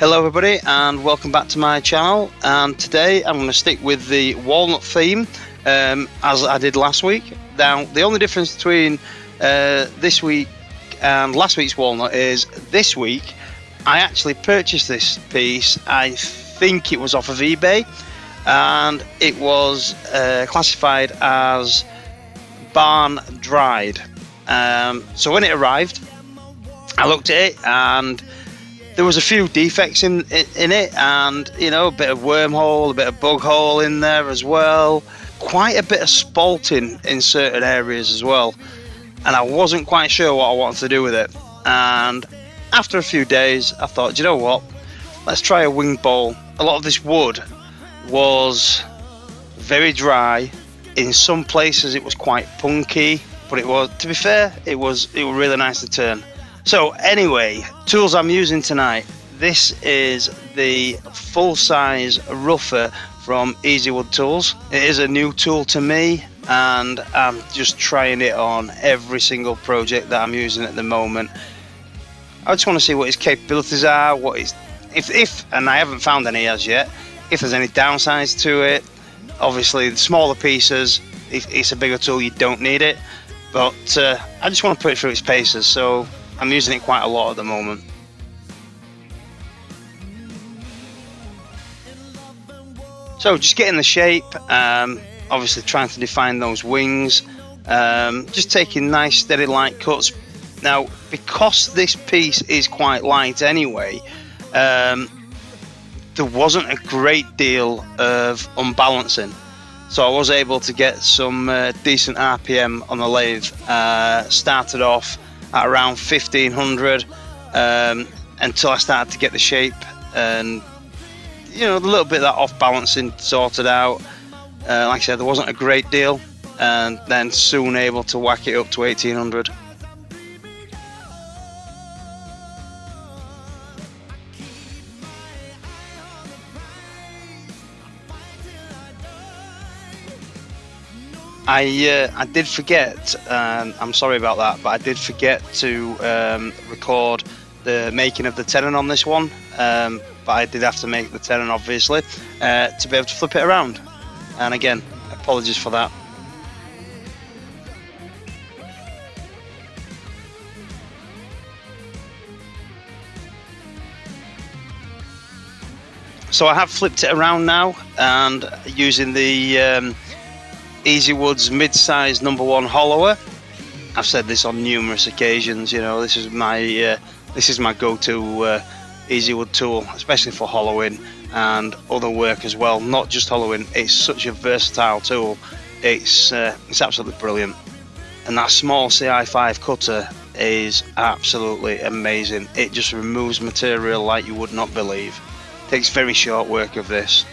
Hello everybody and welcome back to my channel, and today I'm going to stick with the walnut theme as I did last week. Now the only difference between this week and last week's walnut is this week I actually purchased this piece. I think it was off of eBay and it was classified as barn dried. So when it arrived I looked at it and there was a few defects in it, and you know, a bit of wormhole, a bit of bug hole in there as well, quite a bit of spalting in certain areas as well, and I wasn't quite sure what I wanted to do with it. And after a few days I thought, you know what, let's try a winged bowl. A lot of this wood was very dry. In some places it was quite punky, but it was, to be fair, it was really nice to turn. So anyway, tools I'm using tonight. This is the full-size rougher from Easy Wood Tools. It is a new tool to me and I'm just trying it on every single project that I'm using at the moment. I just want to see what its capabilities are, what its, if and I haven't found any as yet, if there's any downsides to it. Obviously the smaller pieces, if it's a bigger tool you don't need it, but I just want to put it through its paces, so I'm using it quite a lot at the moment. So just getting the shape, obviously trying to define those wings, just taking nice steady light cuts. Now because this piece is quite light anyway, there wasn't a great deal of unbalancing, so I was able to get some decent RPM on the lathe. Started off at around 1500 until I started to get the shape and, you know, a little bit of that off balancing sorted out. Like I said, there wasn't a great deal, and then soon able to whack it up to 1800. I did forget, I'm sorry about that, but I did forget to record the making of the tenon on this one, but I did have to make the tenon obviously to be able to flip it around, and again, apologies for that. So I have flipped it around now, and using the Easy Wood's mid-size #1 hollower. I've said this on numerous occasions, you know, this is my go-to Easy Wood tool, especially for hollowing and other work as well, not just hollowing. It's such a versatile tool. It's absolutely brilliant, and that small CI5 cutter is absolutely amazing. It just removes material like you would not believe. Takes very short work of this.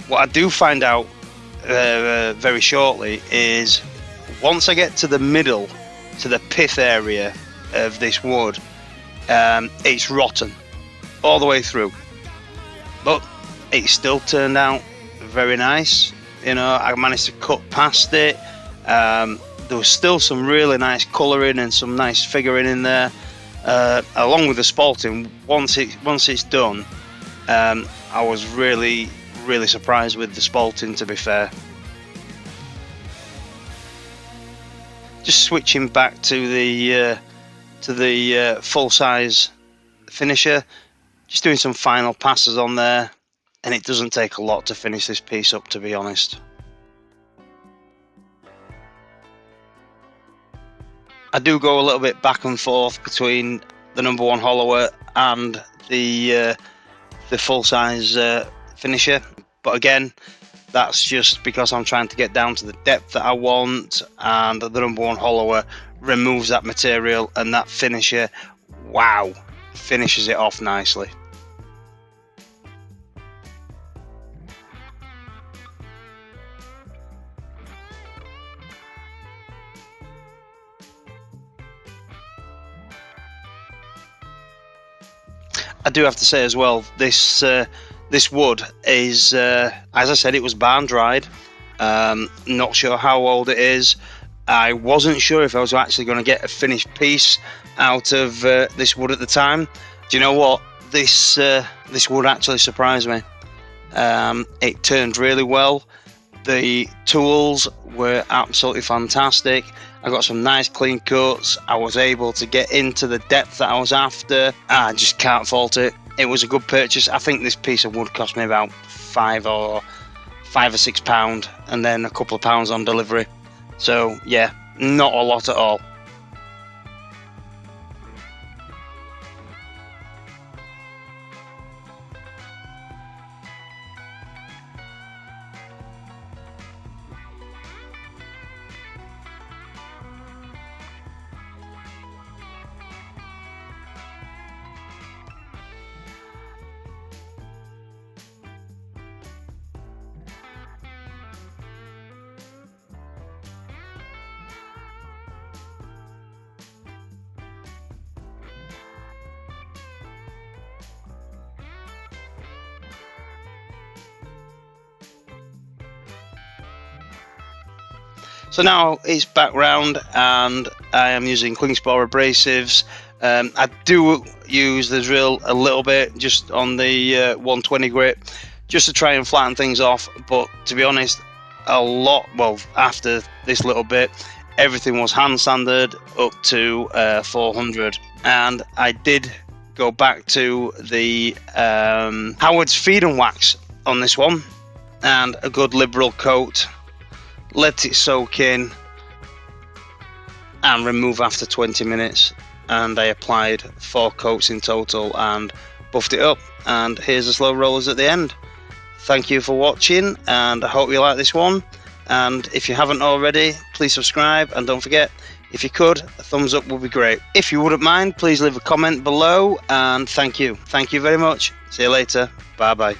What I do find out very shortly is once I get to the middle, to the pith area of this wood, it's rotten all the way through, but it still turned out very nice. You know, I managed to cut past it. There was still some really nice colouring and some nice figuring in there, along with the spalting. Once it's done, I was really surprised with the spalting, to be fair. Just switching back to the full-size finisher, just doing some final passes on there, and it doesn't take a lot to finish this piece up, to be honest. I do go a little bit back and forth between the #1 hollower and the full-size finisher, but again, that's just because I'm trying to get down to the depth that I want, and the #1 hollower removes that material, and that finisher, wow, finishes it off nicely. I do have to say as well, this wood is, as I said, it was barn dried. Not sure how old it is. I wasn't sure if I was actually going to get a finished piece out of this wood at the time, Do you know what? This would actually surprise me. It turned really well. The tools were absolutely fantastic. I got some nice clean cuts. I was able to get into the depth that I was after. I just can't fault it. It was a good purchase. I think this piece of wood cost me about £5 or £6, and then a couple of pounds on delivery. So yeah, not a lot at all. So now it's back round, and I am using Klingspor abrasives. I do use the drill a little bit just on the 120 grit, just to try and flatten things off. But to be honest, after this little bit, everything was hand sanded up to 400, and I did go back to the Howard's Feed and Wax on this one, and a good liberal coat. Let it soak in and remove after 20 minutes, and I applied 4 coats in total and buffed it up, and here's the slow rollers at the end. Thank you for watching, and I hope you like this one, and if you haven't already, please subscribe, and don't forget, if you could, a thumbs up would be great. If you wouldn't mind, please leave a comment below, and thank you very much. See you later. Bye bye.